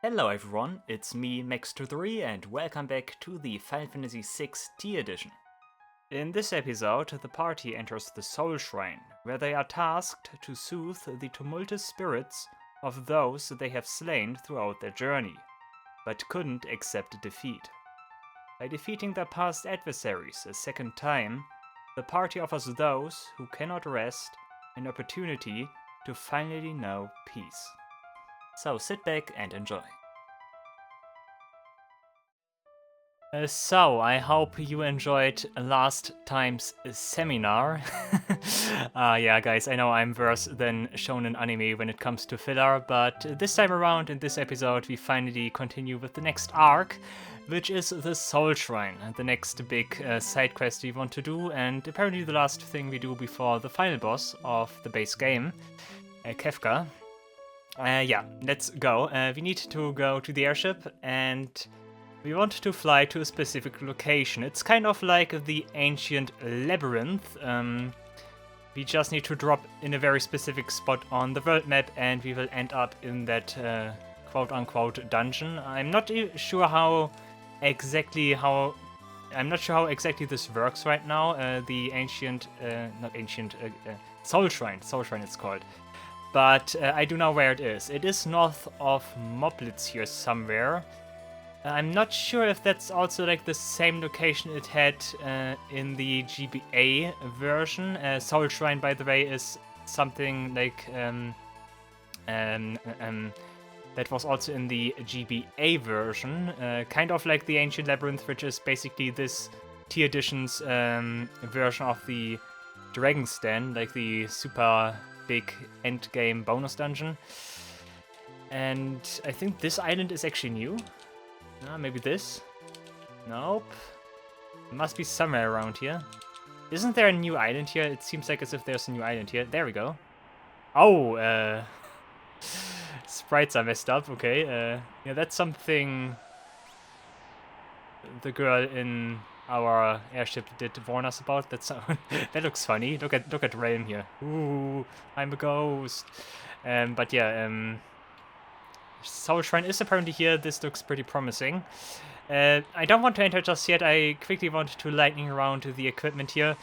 Hello everyone, it's me Max23 and welcome back to the Final Fantasy VI Tea Edition. In this episode, the party enters the Soul Shrine, where they are tasked to soothe the tumultuous spirits of those they have slain throughout their journey, but couldn't accept defeat. By defeating their past adversaries a second time, the party offers those who cannot rest an opportunity to finally know peace. So sit back and enjoy. So, I hope you enjoyed last time's seminar. Yeah, guys, I know I'm worse than shonen anime when it comes to filler, but this time around in this episode we finally continue with the next arc, which is the Soul Shrine, the next big side quest we want to do, and apparently the last thing we do before the final boss of the base game, Kefka. Yeah, let's go. We need to go to the airship, and we want to fly to a specific location. It's kind of like the ancient labyrinth. We just need to drop in a very specific spot on the world map, and we will end up in that quote-unquote dungeon. I'm not sure how exactly this works right now. The Soul Shrine it's called. But I do know where it is. It is north of Moblitz here somewhere. I'm not sure if that's also like the same location it had in the GBA version. Soul Shrine, by the way, is something like that was also in the GBA version, kind of like the Ancient Labyrinth, which is basically this Tea Edition's version of the Dragon's Den, like the super big endgame bonus dungeon. And I think this island is actually new. Maybe this? Nope. It must be somewhere around here. Isn't there a new island here? It seems like as if there's a new island here. There we go. Oh, sprites are messed up. Okay, yeah, that's something the girl in our airship did warn us about. That looks funny. Look at Realm here. Ooh, I'm a ghost. But yeah, Soul Shrine is apparently here. This looks pretty promising. I don't want to enter just yet. I quickly want to lightning around the equipment here.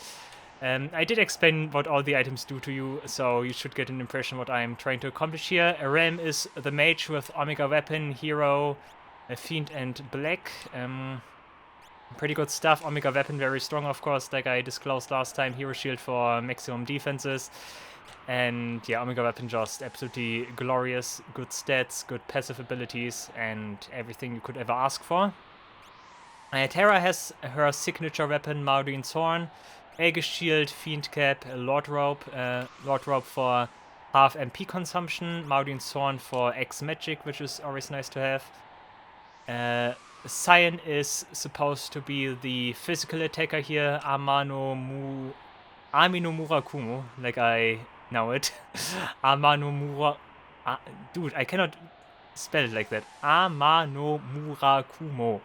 I did explain what all the items do to you, so you should get an impression what I'm trying to accomplish here. Ram is the mage with Omega Weapon, Hero, Fiend, and Black. Pretty good stuff. Omega Weapon very strong, of course, like I disclosed last time. Hero Shield for maximum defenses. And yeah, Omega Weapon just absolutely glorious. Good stats, good passive abilities, and everything you could ever ask for. Terra has her signature weapon, Maudine's Horn, Aegis Shield, Fiend Cap, Lord Robe. Lord Robe for half MP consumption, Maudine's Horn for X Magic, which is always nice to have. Cyan is supposed to be the physical attacker here, Amino Murakumo, like I know it. Dude, I cannot spell it like that. Amano Murakumo.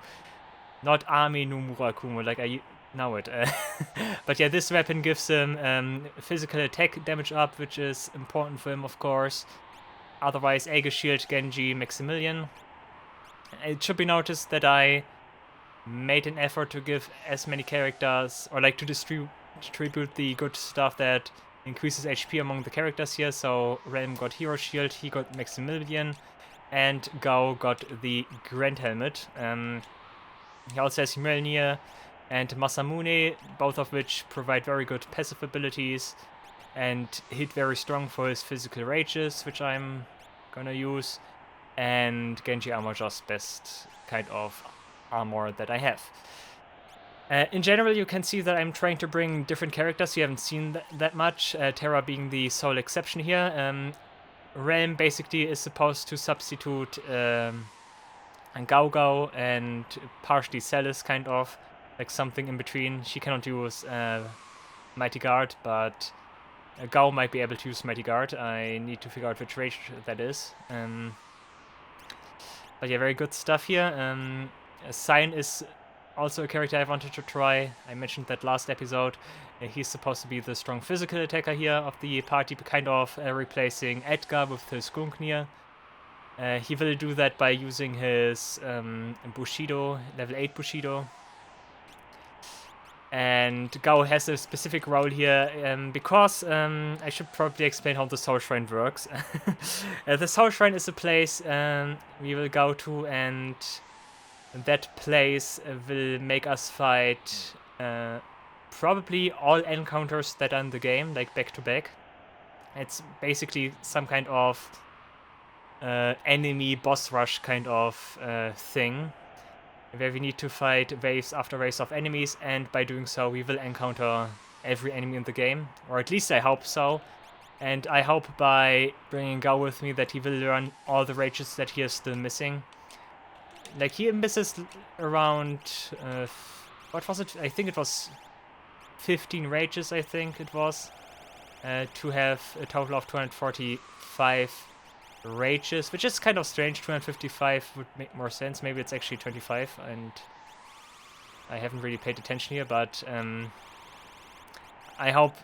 Not Amino Murakumo, like I know it. But yeah, this weapon gives him physical attack damage up, which is important for him, of course. Otherwise, Aegis Shield, Genji, Maximilian. It should be noticed that I made an effort to give as many characters, or like to distribute the good stuff that increases HP among the characters here. So Realm got Hero Shield, he got Maximilian, and Gao got the Grand Helmet. He also has Mjolnir and Masamune, both of which provide very good passive abilities and hit very strong for his physical rages, which I'm gonna use. And Genji armor, just best kind of armor that I have. In general, you can see that I'm trying to bring different characters. You haven't seen that much, Terra being the sole exception here. Realm basically is supposed to substitute Gao and partially Celis, kind of, like something in between. She cannot use Mighty Guard, but Gao might be able to use Mighty Guard. I need to figure out which rage that is. But yeah, very good stuff here. Cyan is also a character I wanted to try. I mentioned that last episode. He's supposed to be the strong physical attacker here of the party, kind of replacing Edgar with his Gungnir. He will do that by using his Bushido, level 8 Bushido. And Gao has a specific role here because I should probably explain how the Soul Shrine works. The Soul Shrine is a place we will go to, and that place will make us fight probably all encounters that are in the game, like back to back. It's basically some kind of enemy boss rush kind of thing, where we need to fight waves after waves of enemies, and by doing so we will encounter every enemy in the game, or at least I hope so. And I hope by bringing Gao with me that he will learn all the rages that he is still missing. Like, he misses around, what was it? I think it was 15 rages, I think it was, to have a total of 245 rages, which is kind of strange. 255 would make more sense. Maybe it's actually 25, and I haven't really paid attention here, but I hope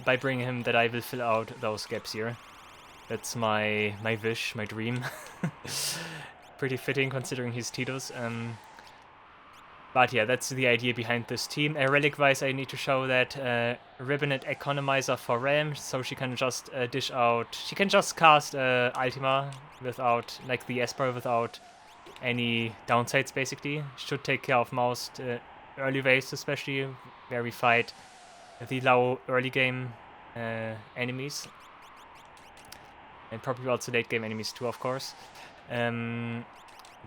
by bringing him that I will fill out those gaps here. That's my wish, my dream. Pretty fitting considering he's Tidus. But yeah, that's the idea behind this team. Relic-wise, I need to show that Ribbon and Economizer for Realm, so she can just dish out... She can just cast Ultima without, like the Esper, without any downsides, basically. Should take care of most early waves, especially, where we fight the low early game enemies. And probably also late game enemies too, of course.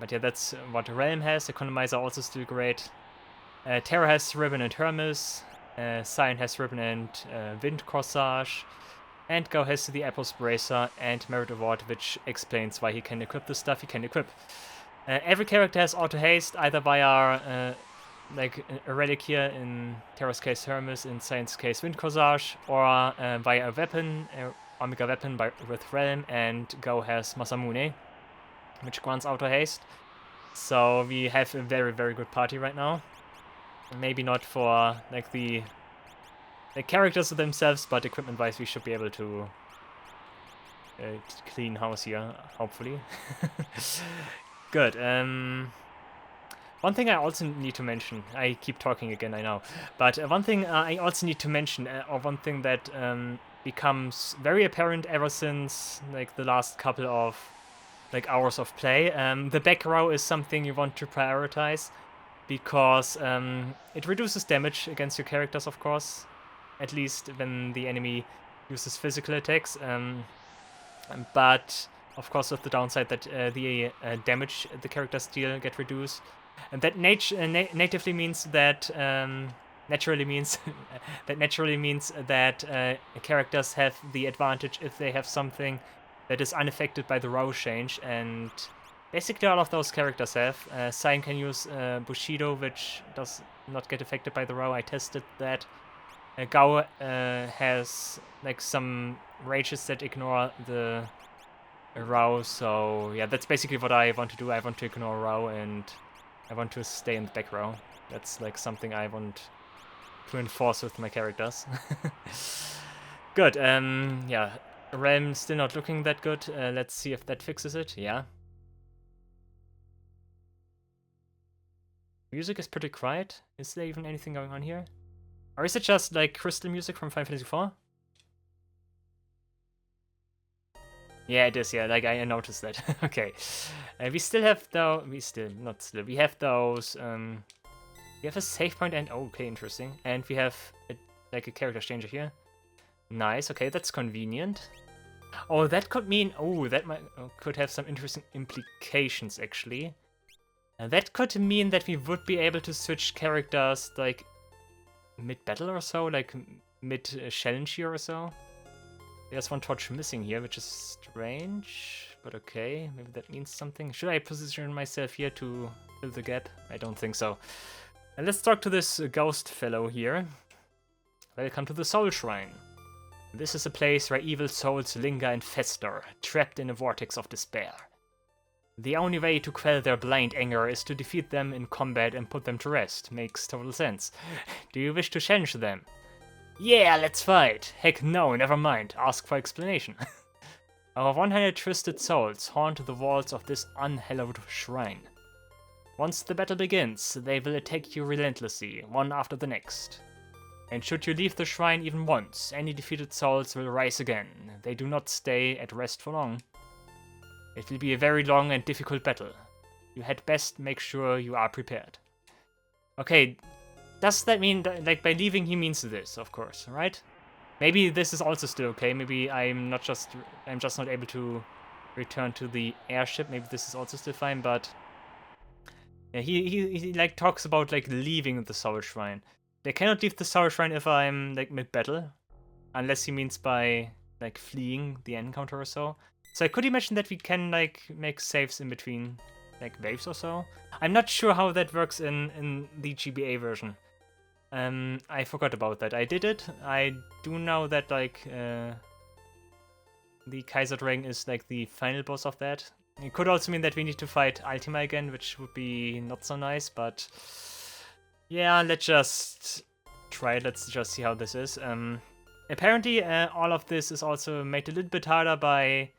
But yeah, that's what Realm has. Economizer also still great. Terra has Ribbon and Hermes. Cyan has Ribbon and Wind Corsage. And Gao has the Apple's Bracer and Merit Award, which explains why he can equip the stuff he can equip. Every character has auto haste, either via like a relic here, in Terra's case Hermes, in Cyan's case Wind Corsage, or via a weapon, Omega weapon with Realm, and Gao has Masamune, which grants auto haste. So we have a very, very good party right now. Maybe not for like the characters themselves, but equipment wise we should be able to clean house here, hopefully. Good. One thing I also need to mention, I keep talking again, I know, but one thing I also need to mention, or one thing that becomes very apparent ever since like the last couple of like hours of play, the back row is something you want to prioritize, because it reduces damage against your characters, of course, at least when the enemy uses physical attacks, but of course with the downside that the damage the characters deal get reduced, and that natively means that naturally means that characters have the advantage if they have something that is unaffected by the row change, and basically all of those characters have. Cyan can use Bushido, which does not get affected by the row. I tested that. Gao has like some rages that ignore the row, so yeah, that's basically what I want to do. I want to ignore row, and I want to stay in the back row. That's like something I want to enforce with my characters. Good. Yeah. Realm still not looking that good. Let's see if that fixes it. Yeah. Music is pretty quiet. Is there even anything going on here? Or is it just like crystal music from Final Fantasy IV? Yeah, it is. Yeah, like I noticed that. Okay. We still have though. We have those. We have a save point and okay, interesting. And we have like a character changer here. Nice, okay, that's convenient. Oh, that could mean... Oh, that could have some interesting implications, actually. That could mean that we would be able to switch characters, like, mid-battle or so, like, mid-challenge here or so. There's one torch missing here, which is strange, but okay, maybe that means something. Should I position myself here to fill the gap? I don't think so. And let's talk to this ghost fellow here. Welcome to the Soul Shrine. This is a place where evil souls linger and fester, trapped in a vortex of despair. The only way to quell their blind anger is to defeat them in combat and put them to rest. Makes total sense. Do you wish to challenge them? Yeah, let's fight! Heck no, never mind. Ask for explanation. Our 100 twisted souls haunt the walls of this unhallowed shrine. Once the battle begins, they will attack you relentlessly, one after the next. And should you leave the shrine even once, any defeated souls will rise again. They do not stay at rest for long. It will be a very long and difficult battle. You had best make sure you are prepared. Okay, does that mean that, like, by leaving he means this, of course, right? Maybe this is also still okay. Maybe I'm just not able to return to the airship. Maybe this is also still fine, but yeah, he like talks about like leaving the Soul Shrine. They cannot leave the Soul Shrine if I'm like mid-battle, unless he means by like fleeing the encounter or so. So I could imagine that we can like make saves in between like waves or so. I'm not sure how that works in the GBA version. I forgot about that. I did it. I do know that like the Kaiserdrang is like the final boss of that. It could also mean that we need to fight Ultima again, which would be not so nice, but yeah, let's just try it. Let's just see how this is. Apparently all of this is also made a little bit harder by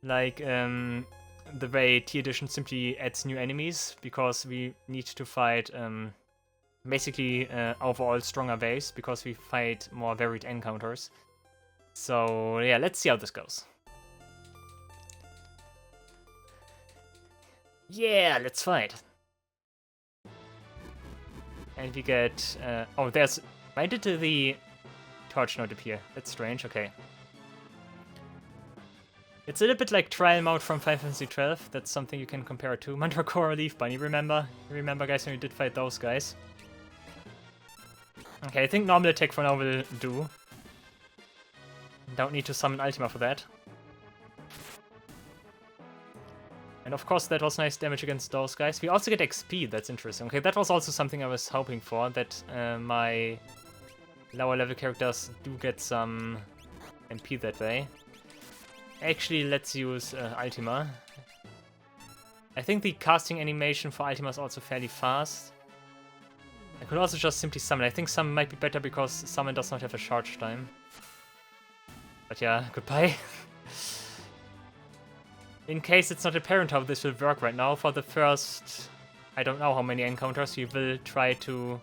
like the way T Edition simply adds new enemies, because we need to fight basically overall stronger waves, because we fight more varied encounters. So yeah, let's see how this goes. Yeah, let's fight. And we get oh, there's, why did the torch not appear? That's strange. Okay, it's a little bit like trial mode from Final Fantasy XII. That's something you can compare it to. Mandragora, Leaf Bunny, remember? You remember, guys, when we did fight those guys? Okay, I think normal attack for now will do. Don't need to summon Ultima for that. And of course that was nice damage against those guys. We also get XP, that's interesting. Okay, that was also something I was hoping for, that my lower level characters do get some MP that way. Actually, let's use Ultima. I think the casting animation for Ultima is also fairly fast. I could also just simply summon. I think summon might be better because summon does not have a charge time. But yeah, goodbye. In case it's not apparent how this will work right now, for the first, I don't know how many encounters, you will try to...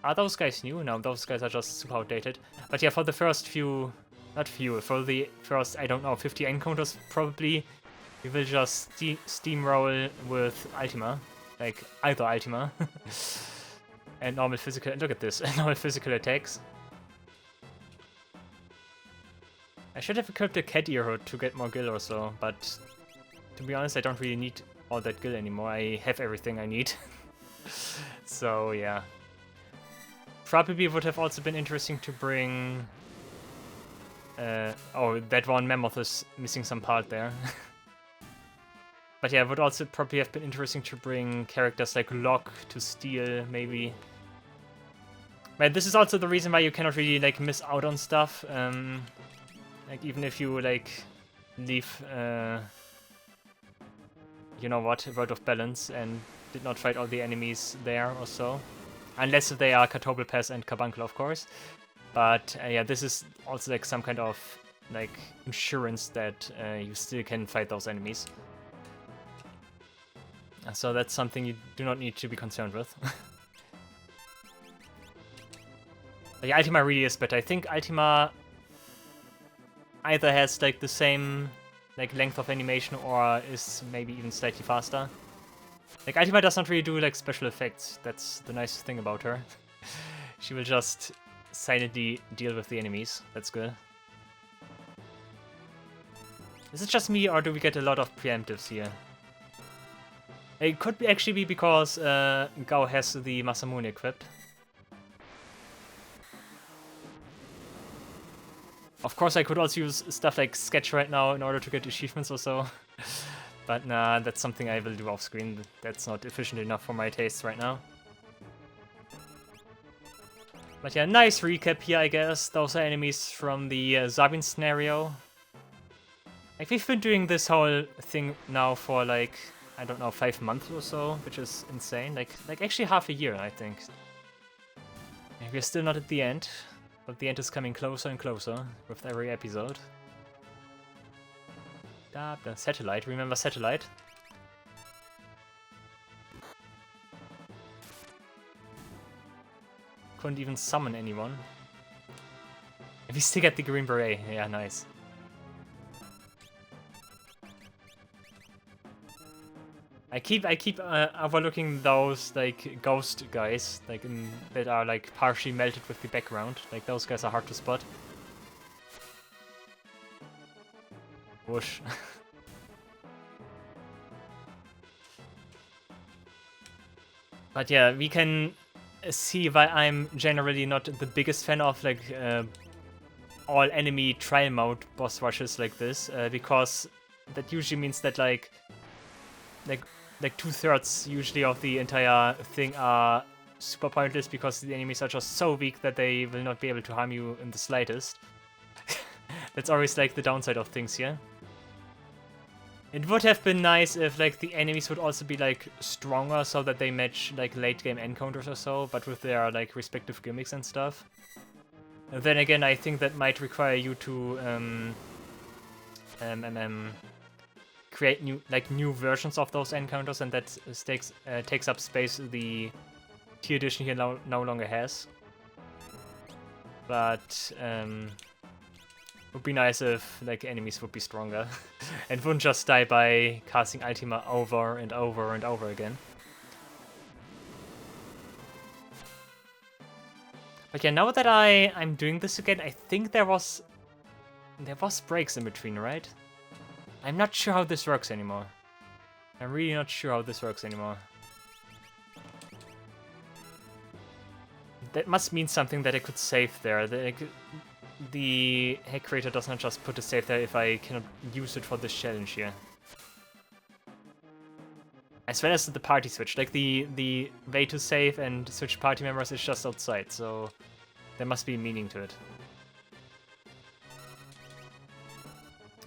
Are those guys new? No, those guys are just super outdated. But yeah, for the first few... Not few, for the first, I don't know, 50 encounters probably, you will just steamroll with Ultima. Like, either Ultima. And normal physical... Look at this, normal physical attacks. I should have equipped a cat ear hood to get more gil or so, but to be honest, I don't really need all that gil anymore. I have everything I need. So yeah. Probably would have also been interesting to bring... oh, that one mammoth is missing some part there. But yeah, it would also probably have been interesting to bring characters like Locke to steal, maybe. But this is also the reason why you cannot really like miss out on stuff. Like, even if you, like, leave, you know what, World of Balance and did not fight all the enemies there or so. Unless they are Katobel Pass and Carbuncle, of course. But, yeah, this is also, like, some kind of, like, insurance that you still can fight those enemies. So that's something you do not need to be concerned with. But yeah, Ultima really is better. I think Ultima... either has like the same like length of animation or is maybe even slightly faster. Like Ultima does not really do like special effects. That's the nice thing about her. She will just silently deal with the enemies. That's good. Is it just me or do we get a lot of preemptives here? It could actually be because Gao has the Masamune equipped. Of course, I could also use stuff like Sketch right now in order to get achievements or so. But nah, that's something I will do off screen. That's not efficient enough for my tastes right now. But yeah, nice recap here, I guess. Those are enemies from the Sabin scenario. Like, we've been doing this whole thing now for like, I don't know, 5 months or so, which is insane. Like actually half a year, I think. And we're still not at the end. But the end is coming closer and closer with every episode. The satellite, remember satellite? Couldn't even summon anyone. If we still get the green beret, yeah, nice. I keep overlooking those like ghost guys, like that are like partially melted with the background. Like those guys are hard to spot. Whoosh. But yeah, we can see why I'm generally not the biggest fan of like all enemy trial mode boss rushes like this, because that usually means that like 2/3 usually of the entire thing are super pointless because the enemies are just so weak that they will not be able to harm you in the slightest. That's always like the downside of things here. It would have been nice if like the enemies would also be like stronger so that they match like late game encounters or so, but with their like respective gimmicks and stuff. And then again, I think that might require you to create new versions of those encounters, and that takes up space the tier edition here no longer has. But would be nice if like enemies would be stronger and wouldn't just die by casting Ultima over and over and over again. But yeah, now that I'm doing this again, I think there was breaks in between, right? I'm not sure how this works anymore. I'm really not sure how this works anymore. That must mean something that I could save there. The hack creator does not just put a save there if I cannot use it for this challenge here. As well as the party switch. Like the way to save and switch party members is just outside, so there must be meaning to it.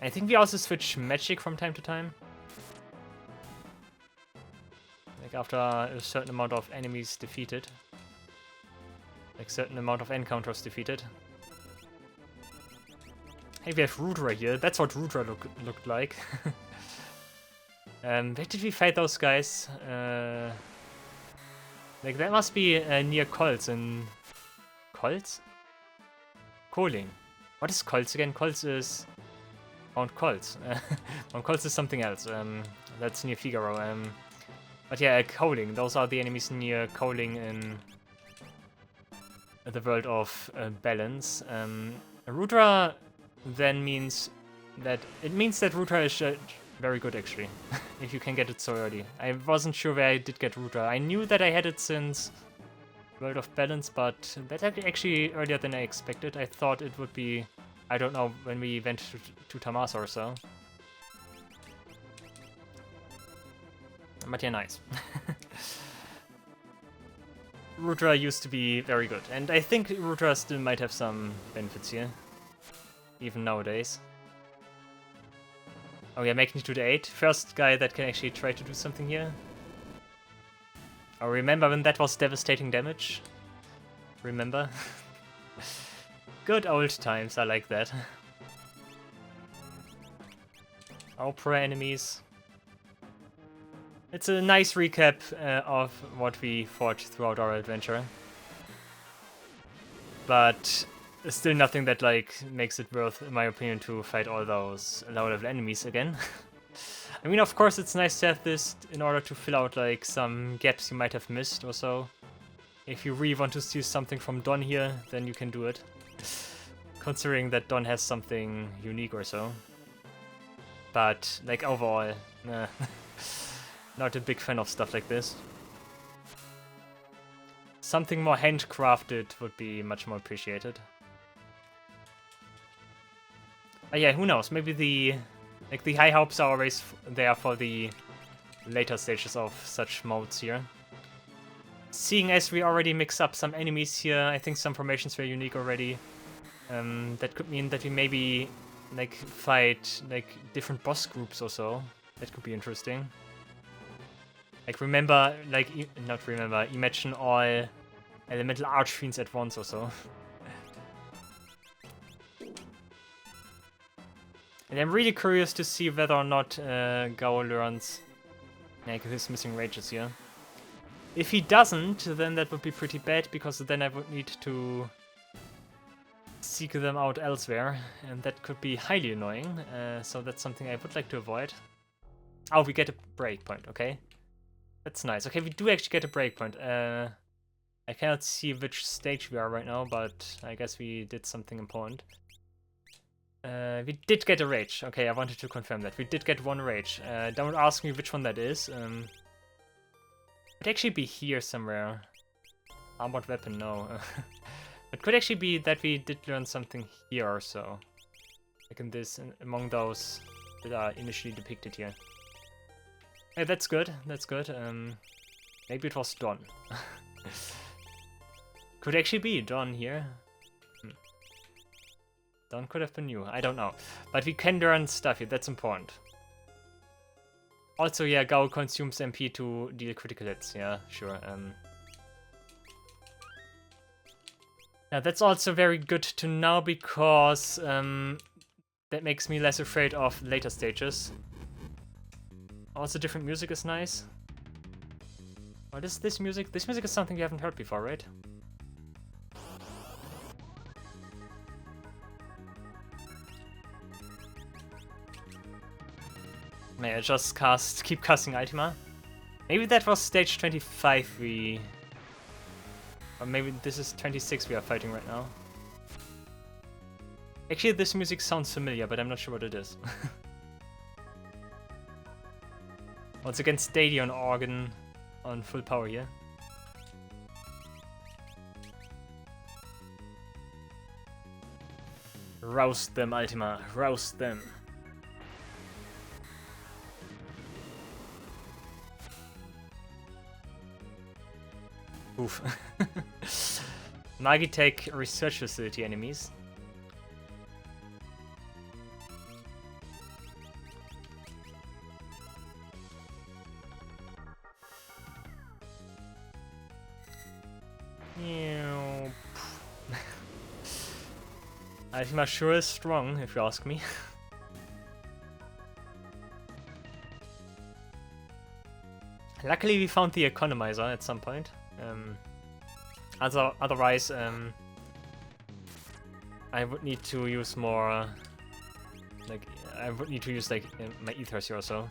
I think we also switch magic from time to time. Like after a certain amount of enemies defeated. Like certain amount of encounters defeated. Hey, we have Rudra here. That's what Rudra looked like. Where did we fight those guys? Like that must be near Kolz in... Kolz? Koling. What is Kolz again? Kolz is... Mount Kolz. Mount Kolz is something else. That's near Figaro. But yeah, Koling. Those are the enemies near Koling in the world of balance. Rudra then means that... It means that Rudra is very good, actually. If you can get it so early. I wasn't sure where I did get Rudra. I knew that I had it since World of Balance, but that's actually earlier than I expected. I thought it would be... I don't know, when we went to Tamasa or so. But yeah, nice. Rudra used to be very good, and I think Rudra still might have some benefits here. Even nowadays. Oh yeah, magnitude 8. First guy that can actually try to do something here. Oh, remember when that was devastating damage? Remember? Good old times, I like that. Opera enemies. It's a nice recap of what we fought throughout our adventure. But still nothing that like makes it worth, in my opinion, to fight all those low level enemies again. I mean, of course it's nice to have this in order to fill out like some gaps you might have missed or so. If you really want to steal something from Don here, then you can do it. Considering that Don has something unique or so. But like overall, nah. Not a big fan of stuff like this. Something more handcrafted would be much more appreciated. But yeah, who knows? Maybe the high hopes are always there for the later stages of such modes here. Seeing as we already mix up some enemies here, I think some formations were unique already. That could mean that we maybe like fight like different boss groups or so. That could be interesting. Like remember, like not remember, imagine all elemental archfiends at once or so. And I'm really curious to see whether or not Gao learns like his missing rages here. If he doesn't, then that would be pretty bad, because then I would need to seek them out elsewhere, and that could be highly annoying, so that's something I would like to avoid. Oh, we get a breakpoint, okay. That's nice. Okay, we do actually get a breakpoint. I cannot see which stage we are right now, but I guess we did something important. We did get a rage. Okay, I wanted to confirm that. We did get one rage. Don't ask me which one that is. Could actually be here somewhere. Armored weapon, no. It could actually be that we did learn something here or so. Like in this, among those that are initially depicted here. Hey, that's good, that's good. Maybe it was Dawn. Could actually be Dawn here. Dawn could have been you, I don't know. But we can learn stuff here, that's important. Also, yeah, Gao consumes MP to deal critical hits, yeah, sure. Now that's also very good to know, because that makes me less afraid of later stages. Also, different music is nice. What is this music? This music is something you haven't heard before, right? May I just keep casting Ultima? Maybe that was stage 25 we... Or maybe this is 26 we are fighting right now. Actually, this music sounds familiar, but I'm not sure what it is. Once again, Stadion organ on full power here. Roust them, Ultima. Roust them. Oof. Magitech research facility enemies. Ultima sure is strong, if you ask me. Luckily we found the economizer at some point. Otherwise, I would need to use more, like, I would need to use, like, my ethers here or so.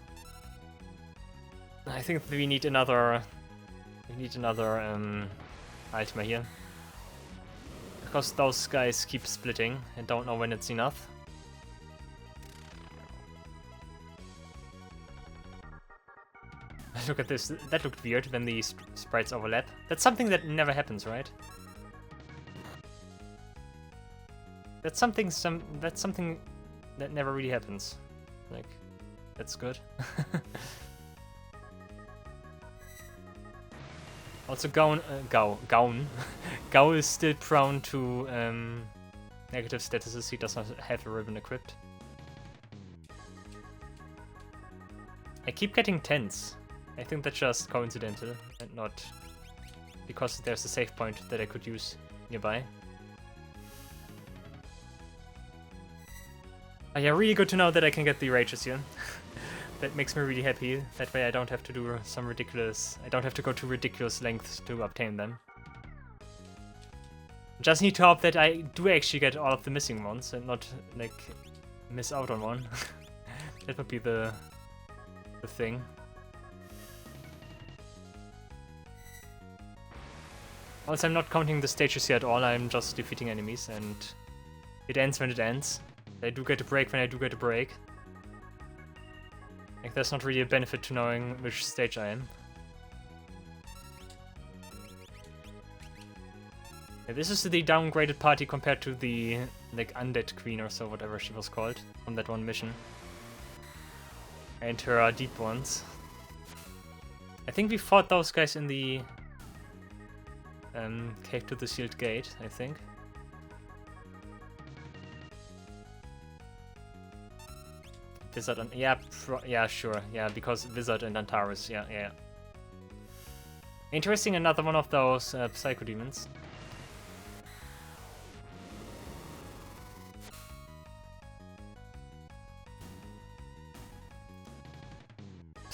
I think we need another, Ultima here. Because those guys keep splitting and don't know when it's enough. Look at this, that looked weird when the sprites overlap. That's something that never happens, right? That's something that never really happens. Like, that's good. Also, Gao is still prone to negative statuses. He does not have a ribbon equipped. I keep getting 10s. I think that's just coincidental and not because there's a save point that I could use nearby. Yeah, really good to know that I can get the rages here. That makes me really happy. That way I don't have to do some ridiculous... I don't have to go to ridiculous lengths to obtain them. Just need to hope that I do actually get all of the missing ones and not, like, miss out on one. That would be the thing. Also, I'm not counting the stages here at all, I'm just defeating enemies, and it ends when it ends. I do get a break when I do get a break. Like, there's not really a benefit to knowing which stage I am. Yeah, this is the downgraded party compared to the, like, Undead Queen or so, whatever she was called, on that one mission. And her deep ones. I think we fought those guys in the cave to the sealed gate, I think. Wizard and yeah, sure, yeah, because Wizard and Antares, yeah. Interesting, another one of those psycho demons.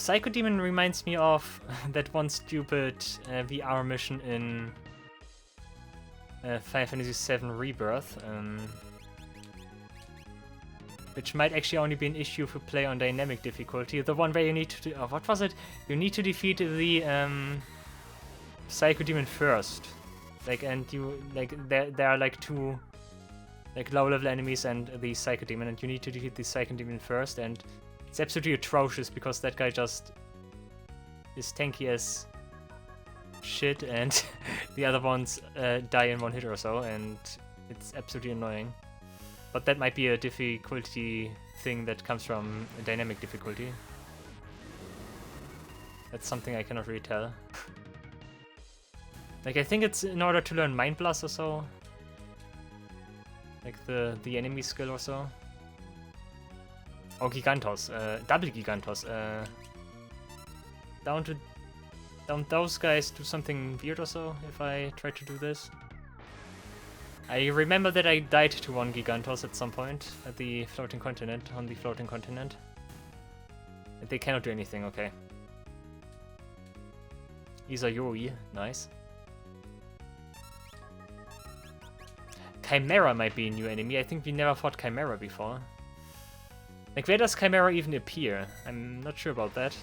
Psycho Demon reminds me of that one stupid VR mission in Final Fantasy VII Rebirth, which might actually only be an issue if you play on dynamic difficulty. The one where you need to what was it? You need to defeat the Psycho Demon first. Like, and you there are like two like low-level enemies and the Psycho Demon, and you need to defeat the Psycho Demon first, and it's absolutely atrocious because that guy just is tanky as shit, and the other ones die in one hit or so, and it's absolutely annoying. But that might be a difficulty thing that comes from a dynamic difficulty. That's something I cannot really tell. Like, I think it's in order to learn Mind Blast or so. Like the enemy skill or so. Oh, Gigantos. Double Gigantos. Don't those guys do something weird or so if I try to do this? I remember that I died to one Gigantos at some point at the floating continent, on the floating continent. And they cannot do anything, okay. Isayoi, nice. Chimera might be a new enemy. I think we never fought Chimera before. Like, where does Chimera even appear? I'm not sure about that.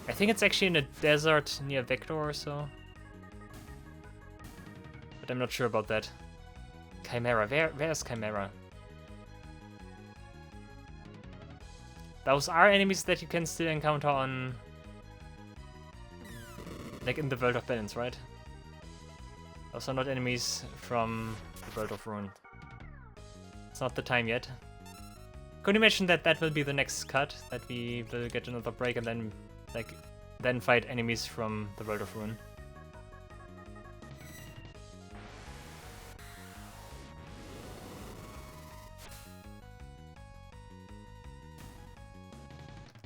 I think it's actually in a desert near Vector or so. But I'm not sure about that. Chimera, where's Chimera? Those are enemies that you can still encounter on... like in the World of Balance, right? Those are not enemies from the World of Ruin. It's not the time yet. Could you imagine that that will be the next cut? That we will get another break and then, like, then fight enemies from the World of Ruin?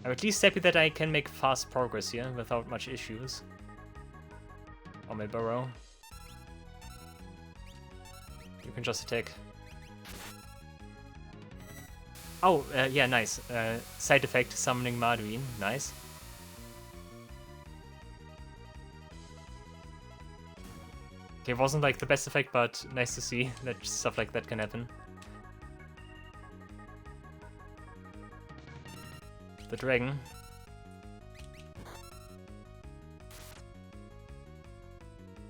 I'm at least happy that I can make fast progress here without much issues. On my burrow. You can just attack. Oh, yeah, nice. Side effect, summoning Marduin. Nice. Okay, it wasn't like the best effect, but nice to see that stuff like that can happen. The dragon.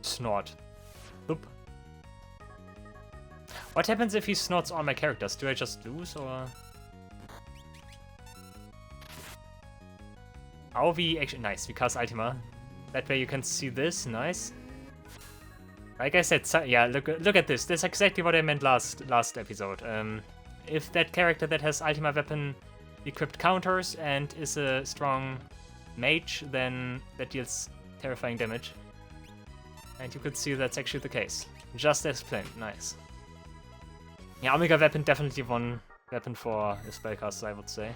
Snort. Oop. What happens if he snorts all my characters? Do I just lose, or...? Oh, we actually... Nice, we cast Ultima. That way you can see this, nice. Like I said, yeah, look at this. That's exactly what I meant last episode. If that character that has Ultima weapon equipped counters and is a strong mage, then that deals terrifying damage. And you could see that's actually the case. Just as planned, nice. Yeah, Omega Weapon definitely one weapon for a spellcaster, I would say.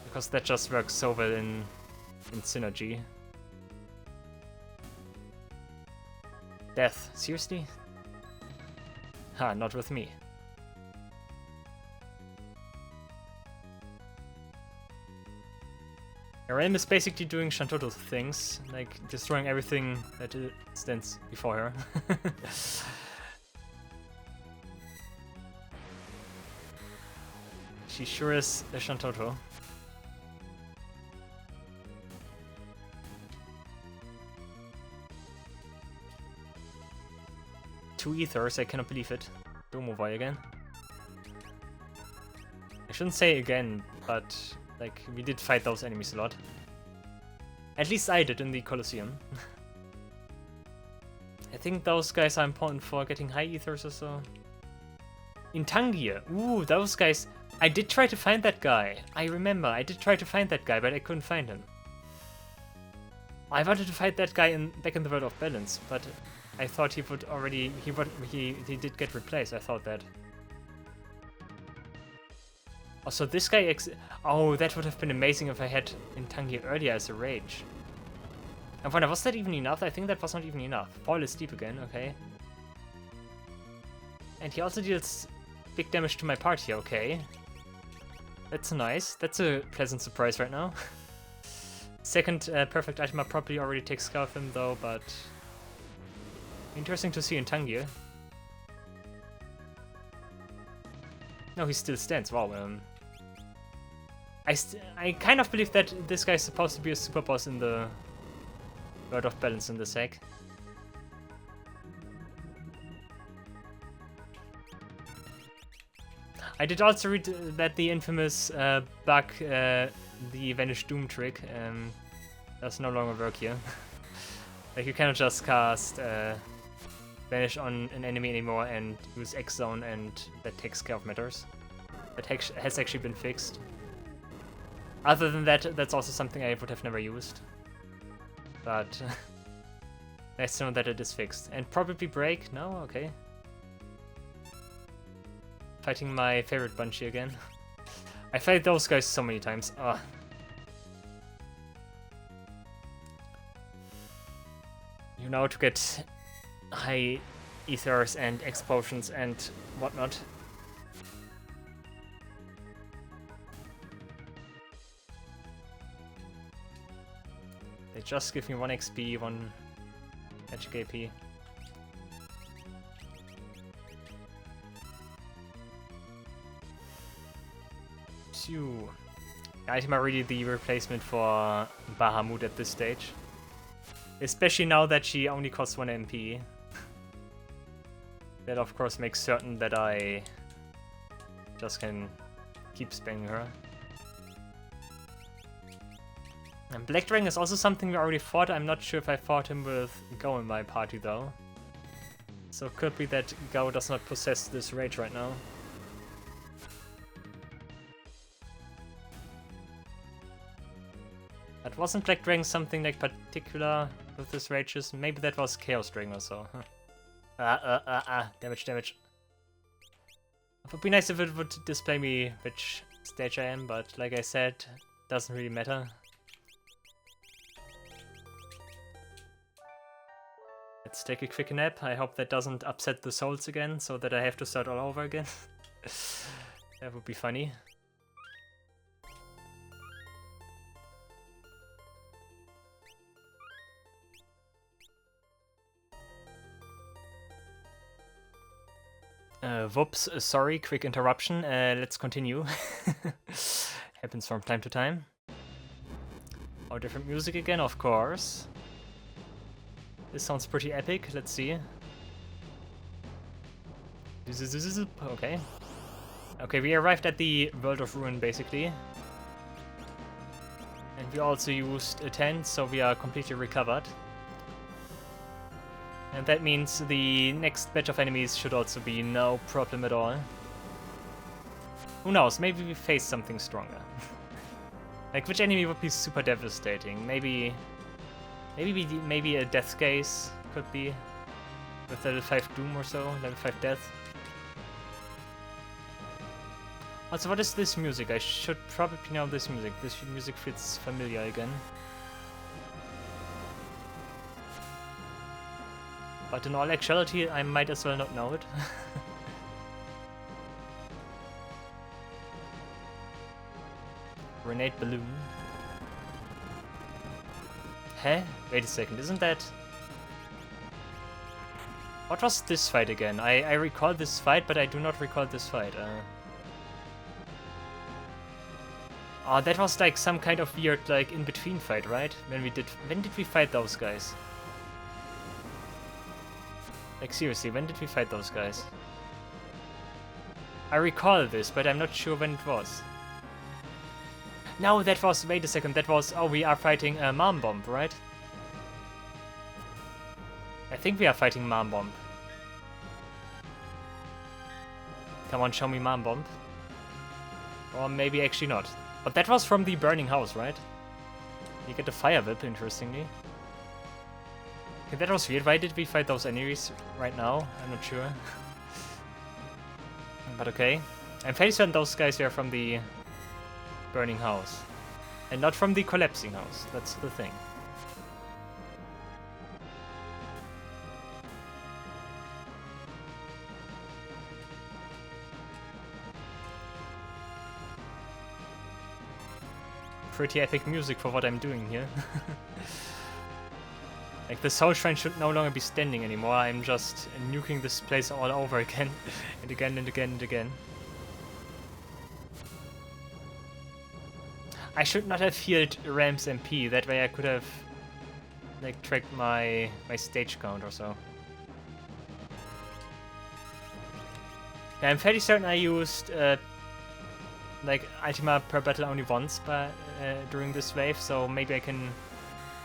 Because that just works so well in synergy. Death, seriously? Ha, not with me. Realm is basically doing Shantoto things, like destroying everything that stands before her. She sure is a Shantoto. Two ethers, I cannot believe it. Domovai again. I shouldn't say again, but like, we did fight those enemies a lot. At least I did in the Colosseum. I think those guys are important for getting high ethers or so. In Tangier, ooh, those guys. I did try to find that guy. I remember, I did try to find that guy, but I couldn't find him. I wanted to fight that guy back in the World of Balance, but I thought he would already, he did get replaced, I thought that. Oh, so this guy oh, that would have been amazing if I had Intangi earlier as a rage. I wonder, was that even enough? I think that was not even enough. Paul is deep again, okay. And he also deals big damage to my party, okay. That's nice. That's a pleasant surprise right now. Second perfect item probably already takes care of him though, but interesting to see in Tangier. No, he still stands. Wow. I kind of believe that this guy is supposed to be a super boss in the World of Balance in the sec. I did also read that the infamous bug, the Vanish Doom trick, does no longer work here. Like, you cannot just cast Vanish on an enemy anymore and use X-Zone, and that takes care of matters. That has actually been fixed. Other than that, that's also something I would have never used. But nice to know that it is fixed. And probably break? No? Okay. Fighting my favorite bunch here again. I fight those guys so many times. Ugh. You know, to get high ethers and explosions and whatnot. They just give me 1 XP, 1 magic AP. Phew. Item are really the replacement for Bahamut at this stage. Especially now that she only costs 1 MP. That of course makes certain that I just can keep spamming her. And Black Dragon is also something we already fought. I'm not sure if I fought him with Go in my party though. So it could be that Go does not possess this rage right now. But wasn't Black Dragon something like particular with his rages? Maybe that was Chaos Dragon or so. Damage, damage. It would be nice if it would display me which stage I am, but like I said, doesn't really matter. Let's take a quick nap. I hope that doesn't upset the souls again, so that I have to start all over again. That would be funny. Whoops, sorry, quick interruption. Let's continue. Happens from time to time. Oh, different music again, of course. This sounds pretty epic. Let's see. Okay. Okay, we arrived at the World of Ruin, basically. And we also used a tent, so we are completely recovered. And that means the next batch of enemies should also be no problem at all. Who knows, maybe we face something stronger. Like, which enemy would be super devastating? Maybe a Death Gaze could be. With level 5 Doom or so, level 5 Death. Also, what is this music? I should probably know this music. This music feels familiar again. But in all actuality, I might as well not know it. Grenade balloon. Huh? Wait a second, isn't that... What was this fight again? I recall this fight, but I do not recall this fight. Oh, that was like some kind of weird, like, in-between fight, right? When did we fight those guys? Like, seriously, when did we fight those guys? I recall this, but I'm not sure when it was. No, that was... Wait a second, that was... Oh, we are fighting Mom Bomb, right? I think we are fighting Mom Bomb. Come on, show me Mom Bomb. Or maybe actually not. But that was from the burning house, right? You get the fire whip, interestingly. Okay, that was weird. Why did we fight those enemies right now? I'm not sure. But okay. I'm fairly certain those guys are from the burning house. And not from the collapsing house. That's the thing. pretty epic music for what I'm doing here. Like, the Soul Shrine should no longer be standing anymore. I'm just nuking this place all over again, and again and again and again. I should not have healed Ram's MP. That way I could have, like, tracked my stage count or so. Yeah, I'm fairly certain I used like Ultima per battle only once during this wave, so maybe I can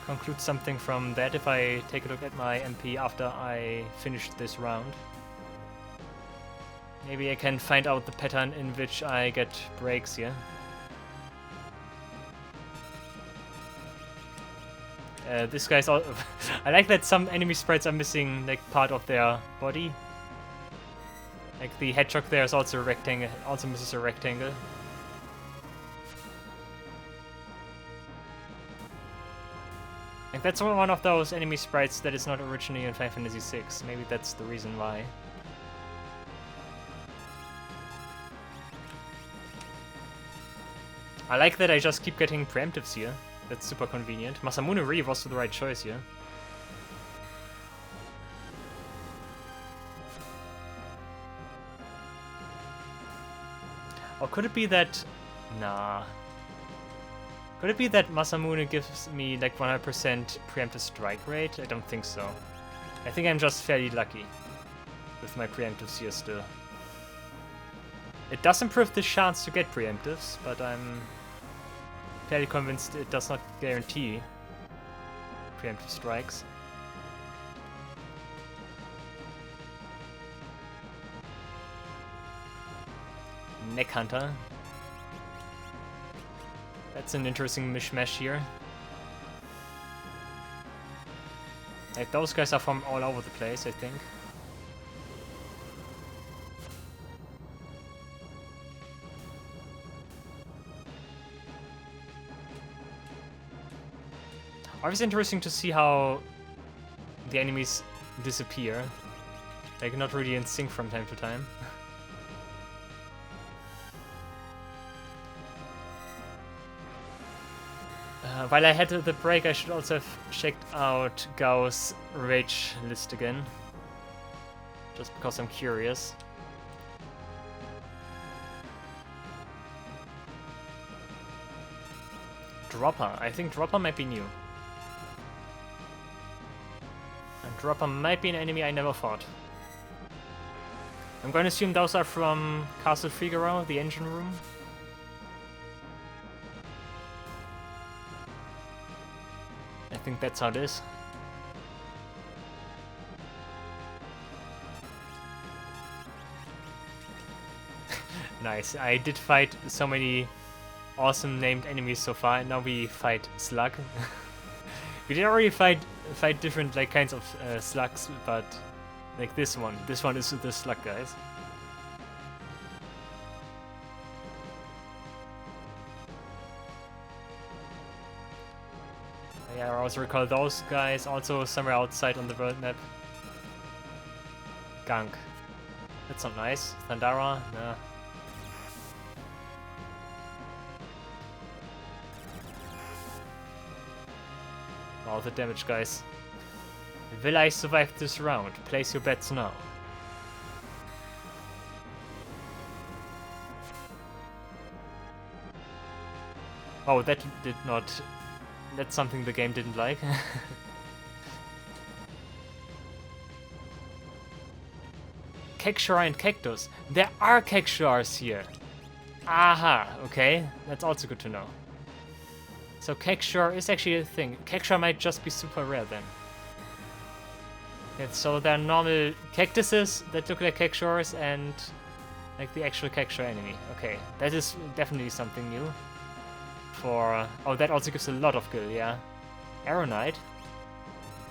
conclude something from that if I take a look at my MP after I finished this round. Maybe I can find out the pattern in which I get breaks here. This guy's all I like that some enemy sprites are missing like part of their body. Like the hedgehog there is also a rectangle, also misses a rectangle. Like that's one of those enemy sprites that is not originally in Final Fantasy VI. Maybe that's the reason why. I like that I just keep getting preemptives here. That's super convenient. Masamune really was the right choice here. Or could it be that... Nah. Could it be that Masamune gives me like 100% preemptive strike rate? I don't think so. I think I'm just fairly lucky with my preemptives here still. It does improve the chance to get preemptives, but I'm fairly convinced it does not guarantee preemptive strikes. Neck Hunter. That's an interesting mishmash here. Like those guys are from all over the place, I think. Always interesting to see how the enemies disappear. Like not really in sync from time to time. While I had the break, I should also have checked out Gao's rage list again. Just because I'm curious. Dropper. I think Dropper might be new. And Dropper might be an enemy I never fought. I'm going to assume those are from Castle Figaro, the engine room. I think that's how it is. Nice. I did fight so many awesome named enemies so far, and now we fight Slug. We did already fight different like kinds of slugs, but like this one is the Slug, guys. Yeah, I also recall those guys also somewhere outside on the world map. Gunk. That's not nice. Thundara? Nah. All the damage, guys. Will I survive this round? Place your bets now. Oh, that did not... That's something the game didn't like. Kekshara and Cactus. There are Keksharas here. Aha, okay. That's also good to know. So Kekshara is actually a thing. Kekshara might just be super rare then. Okay, so there are normal cactuses that look like Keksharas and like the actual Kekshara enemy. Okay, that is definitely something new. For oh, that also gives a lot of gil, yeah. Aeronite.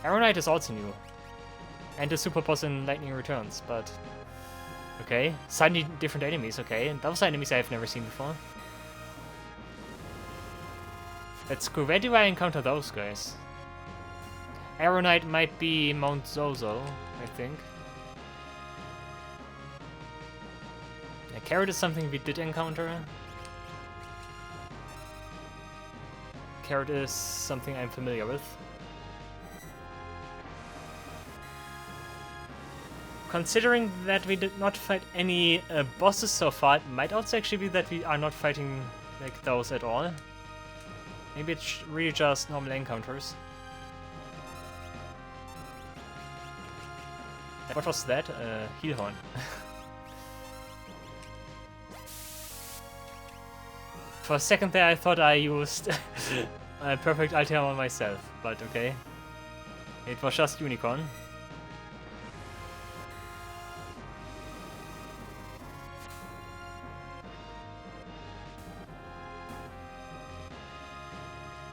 Aeronite is also new. And the super boss in Lightning Returns, but okay. Suddenly different enemies, okay. And those are enemies I've never seen before. Let's go. Where do I encounter those guys? Aeronite might be Mount Zozo, I think. Yeah, Carrot is something we did encounter. carrot is something I'm familiar with. Considering that we did not fight any bosses so far, it might also actually be that we are not fighting like those at all. Maybe it's really just normal encounters. What was that? Heel horn. For a second there I thought I used a perfect ultimate on myself, but okay. It was just unicorn.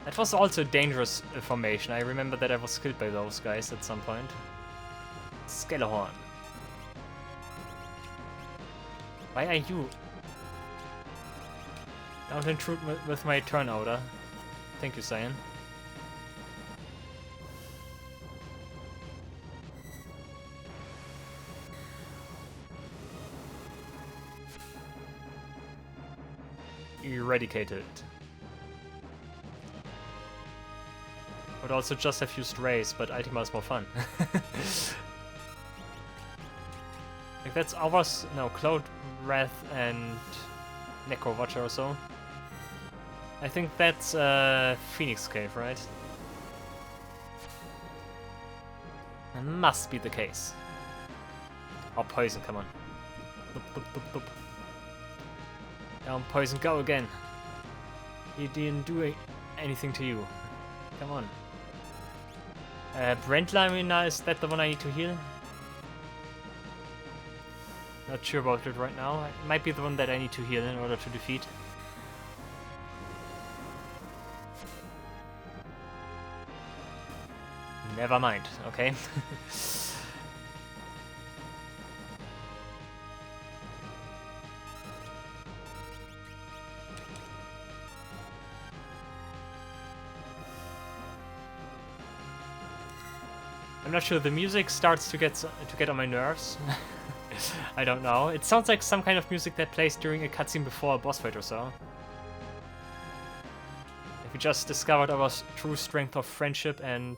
That was also a dangerous formation. I remember that I was killed by those guys at some point. Skelehorn. Why are you? Don't intrude with my turn order. Thank you, Cyan. Eradicated. Would also just have used Raise, but Ultima is more fun. Like that's ours. No, Cloud Wrath and Necro Watcher or so. I think that's Phoenix Cave, right? That must be the case. Oh, Poison, come on. Boop, boop, boop, boop. Down, Poison, go again. He didn't do anything to you. Come on. Brent Lamina, is that the one I need to heal? Not sure about it right now. It might be the one that I need to heal in order to defeat. Never mind, okay. I'm not sure, the music starts to get on my nerves. I don't know. It sounds like some kind of music that plays during a cutscene before a boss fight or so. If we just discovered our true strength of friendship and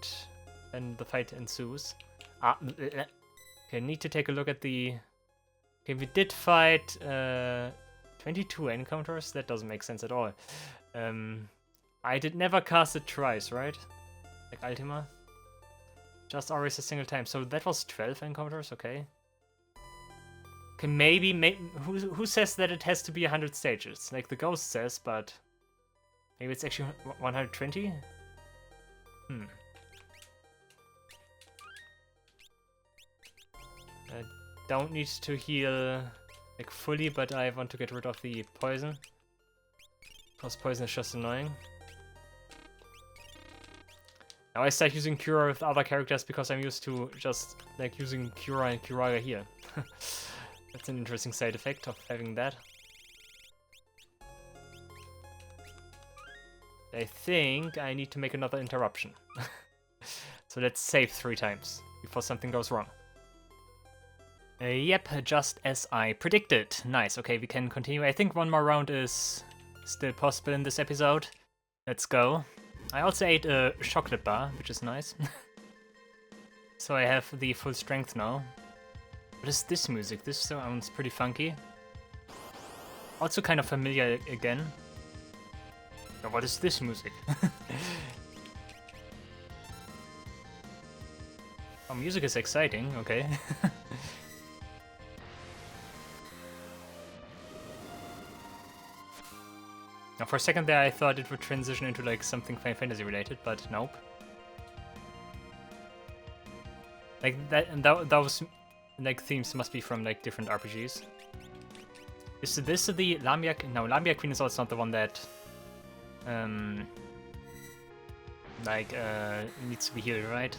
then the fight ensues. Okay, I need to take a look at the... Okay, we did fight 22 encounters? That doesn't make sense at all. I did never cast it twice, right? Like Ultima? Just always a single time. So that was 12 encounters, okay. Okay, maybe who says that it has to be 100 stages? Like the ghost says, but maybe it's actually 120? I don't need to heal like fully, but I want to get rid of the poison. Because poison is just annoying. Now I start using Cura with other characters because I'm used to just like using Cura and Curaga here. That's an interesting side effect of having that. I think I need to make another interruption. So let's save 3 times before something goes wrong. Yep, just as I predicted. Nice, okay, we can continue. I think one more round is still possible in this episode. Let's go. I also ate a chocolate bar, which is nice. So I have the full strength now. What is this music? This sounds pretty funky. Also kind of familiar again. But what is this music? Oh, music is exciting, okay. Now for a second there I thought it would transition into like something Final Fantasy related, but nope. Like those like themes must be from like different RPGs. Is this the Lamia? No, Lamia Queen is also not the one that needs to be healed, right?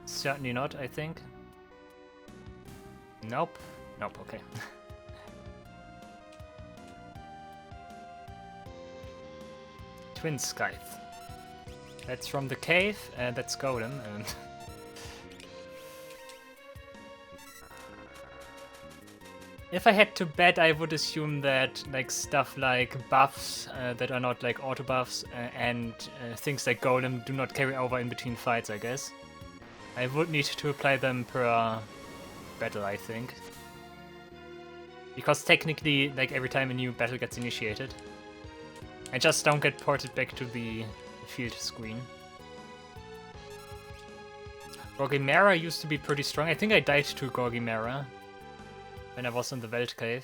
Certainly not, I think. Nope. Nope, okay. Twin Scythe. That's from the cave, and that's Golem, and... If I had to bet, I would assume that like stuff like buffs that are not like auto buffs and things like golem do not carry over in between fights, I guess. I would need to apply them per battle, I think. Because technically, like every time a new battle gets initiated, I just don't get ported back to the field screen. Gorgimera used to be pretty strong. I think I died to Gorgimera when I was in the Welt Cave.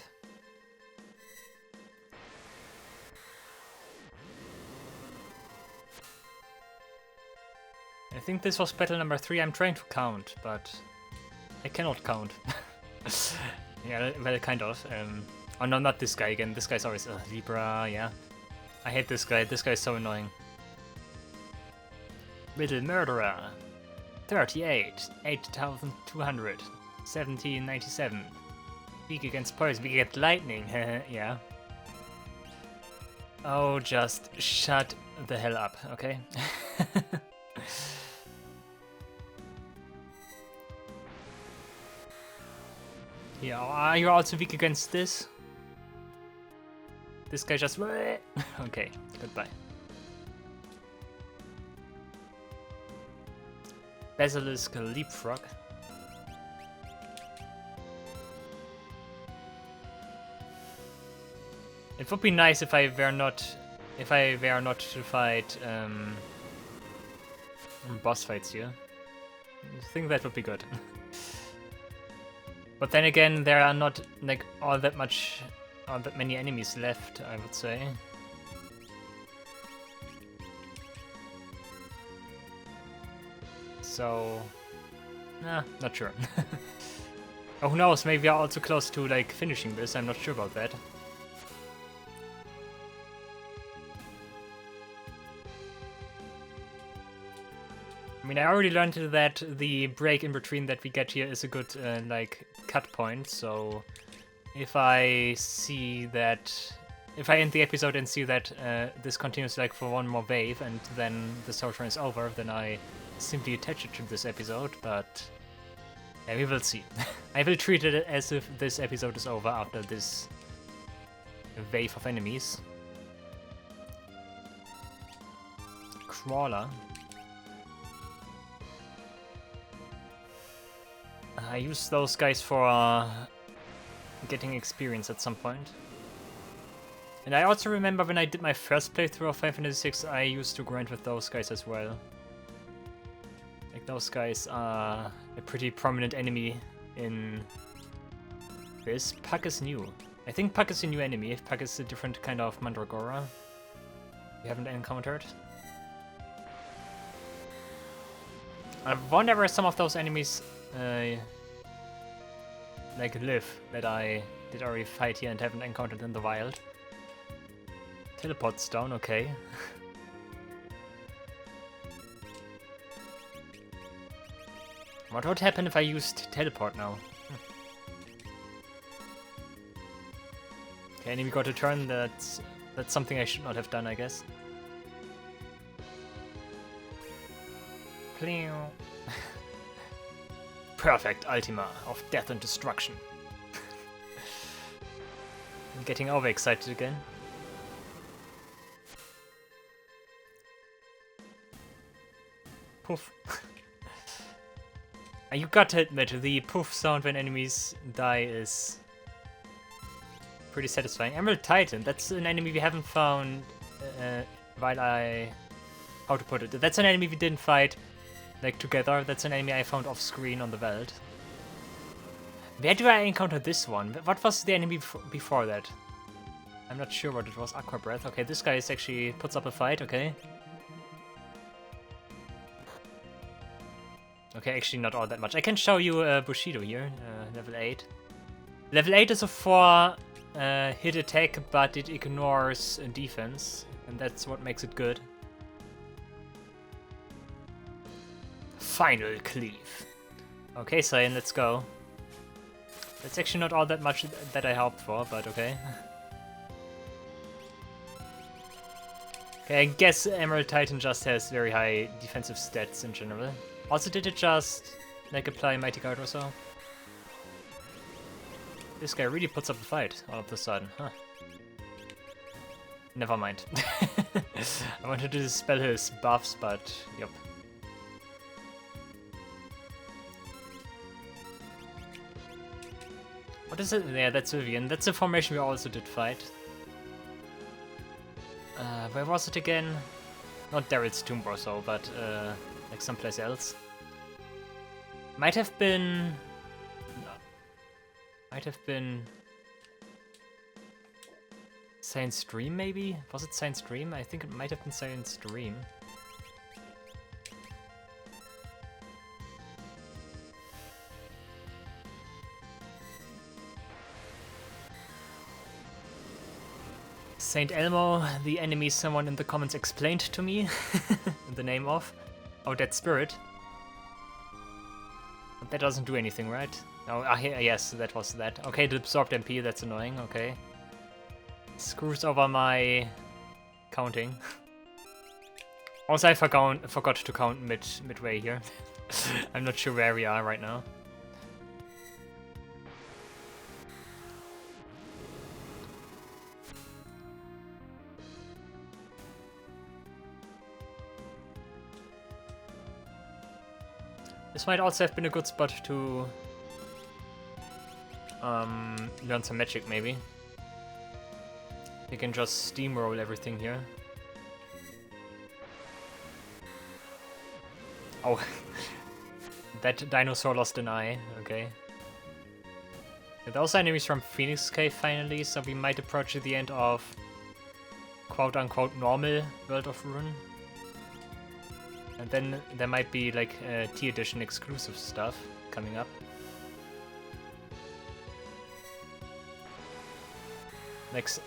I think this was battle number 3. I'm trying to count, but I cannot count. Yeah, well, kind of. Oh no, not this guy again. This guy's always Libra, yeah. I hate this guy. This guy is so annoying. Riddle Murderer. 38. 8,200. 1797. Weak against poison. Weak against lightning. Yeah. Oh, just shut the hell up, okay? Yeah, are you also weak against this? This guy just... Okay, goodbye. Basilisk Leapfrog. It would be nice if I were not to fight boss fights here. I think that would be good. But then again, there are not like all that many enemies left, I would say. So, nah, not sure. Oh, who knows? Maybe we are also close to like finishing this. I'm not sure about that. I mean, I already learned that the break in between that we get here is a good like cut point. So if I end the episode and see that this continues like for one more wave and then the story run is over, then I simply attach it to this episode. But yeah, we will see. I will treat it as if this episode is over after this wave of enemies. Crawler. I use those guys for getting experience at some point. And I also remember when I did my first playthrough of Final Fantasy VI, I used to grind with those guys as well. Like those guys are a pretty prominent enemy in this. Puck is new. I think Puck is a new enemy. If Puck is a different kind of Mandragora we haven't encountered. I wonder where some of those enemies like live that I did already fight here and haven't encountered in the wild. Teleport stone, okay. What would happen if I used teleport now? Okay, enemy got a turn. That's something I should not have done, I guess. Perfect Ultima of death and destruction. I'm getting overexcited again. Poof. You gotta admit, the poof sound when enemies die is pretty satisfying. Emerald Titan, that's an enemy we haven't found how to put it? That's an enemy we didn't fight like together. That's an enemy I found off screen on the Welt. Where do I encounter this one? What was the enemy before that? I'm not sure what it was. Aqua Breath. Okay, this guy is actually puts up a fight. Okay. Okay, actually not all that much. I can show you Bushido here, level 8. Level 8 is a 4 hit attack, but it ignores defense, and that's what makes it good. Final Cleave. Okay, Cyan, let's go. That's actually not all that much that I hoped for, but okay. Okay, I guess Emerald Titan just has very high defensive stats in general. Also, did it just like apply Mighty Guard or so? This guy really puts up a fight all of a sudden, huh? Never mind. I wanted to dispel his buffs, but yep. What is it? Yeah, that's Vivian. That's the formation we also did fight. Where was it again? Not Daryl's Tomb or so, but like someplace else. Might have been... No. Might have been... Science Dream, maybe? Was it Science Dream? I think it might have been Science Dream. Saint Elmo, the enemy someone in the comments explained to me the name of. Oh, that spirit. But that doesn't do anything, right? Oh, yes, that was that. Okay, the absorbed MP, that's annoying, okay. Screws over my counting. Also, I forgot to count midway here. I'm not sure where we are right now. This might also have been a good spot to learn some magic, maybe. You can just steamroll everything here. Oh, that dinosaur lost an eye, okay. Those are enemies from Phoenix Cave finally, so we might approach the end of quote-unquote normal World of Ruin. And then there might be like T edition exclusive stuff coming up. Next,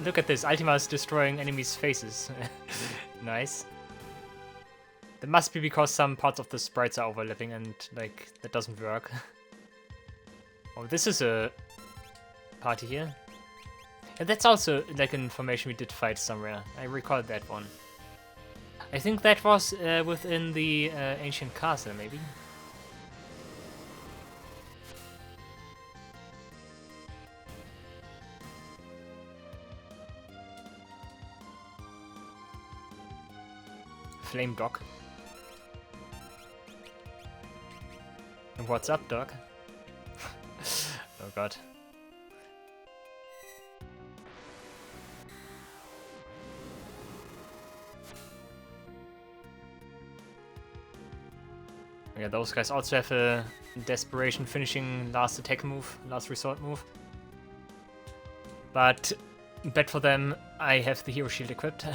look at this. Ultima is destroying enemies' faces. Nice. That must be because some parts of the sprites are overlapping and like that doesn't work. Oh, this is a party here. And that's also like an information we did fight somewhere. I recall that one. I think that was within the ancient castle, maybe. Flame Dog. What's up, dog? Oh god. Yeah, those guys also have a desperation finishing last attack move, last resort move. But bad for them, I have the hero shield equipped.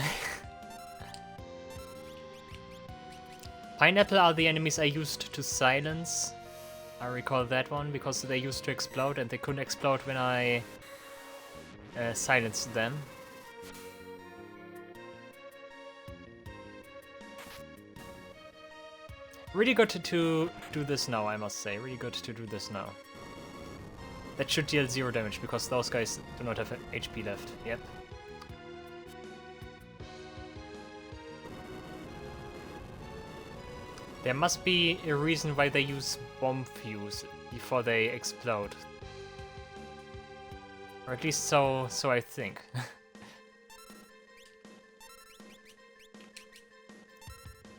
Pineapple are the enemies I used to silence. I recall that one because they used to explode and they couldn't explode when I silenced them. Really good to do this now, I must say. Really good to do this now. That should deal 0 damage because those guys do not have HP left. Yep. There must be a reason why they use bomb fuse before they explode. Or at least so I think.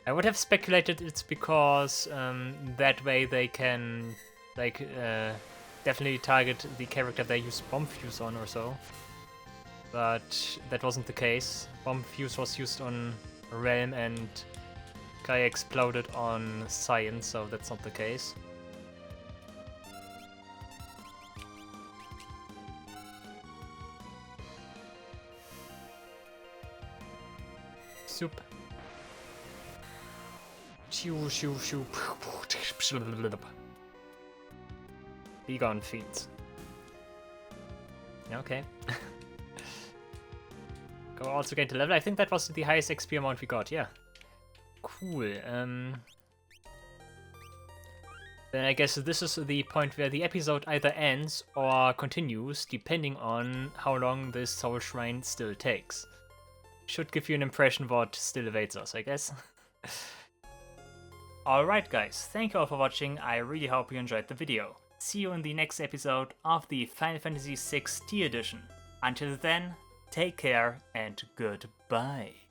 I would have speculated it's because that way they can like definitely target the character they use bomb fuse on or so. But that wasn't the case. Bomb fuse was used on Realm and guy exploded on Science, so that's not the case. Soup. Shoo shoo shoo. Be gone, feet. Okay. Go also gain the level. I think that was the highest XP amount we got, yeah. Cool. Then I guess this is the point where the episode either ends or continues, depending on how long this Soul Shrine still takes. Should give you an impression what still awaits us, I guess. Alright guys, thank you all for watching, I really hope you enjoyed the video. see you in the next episode of the Final Fantasy VI T Edition. Until then, take care and goodbye.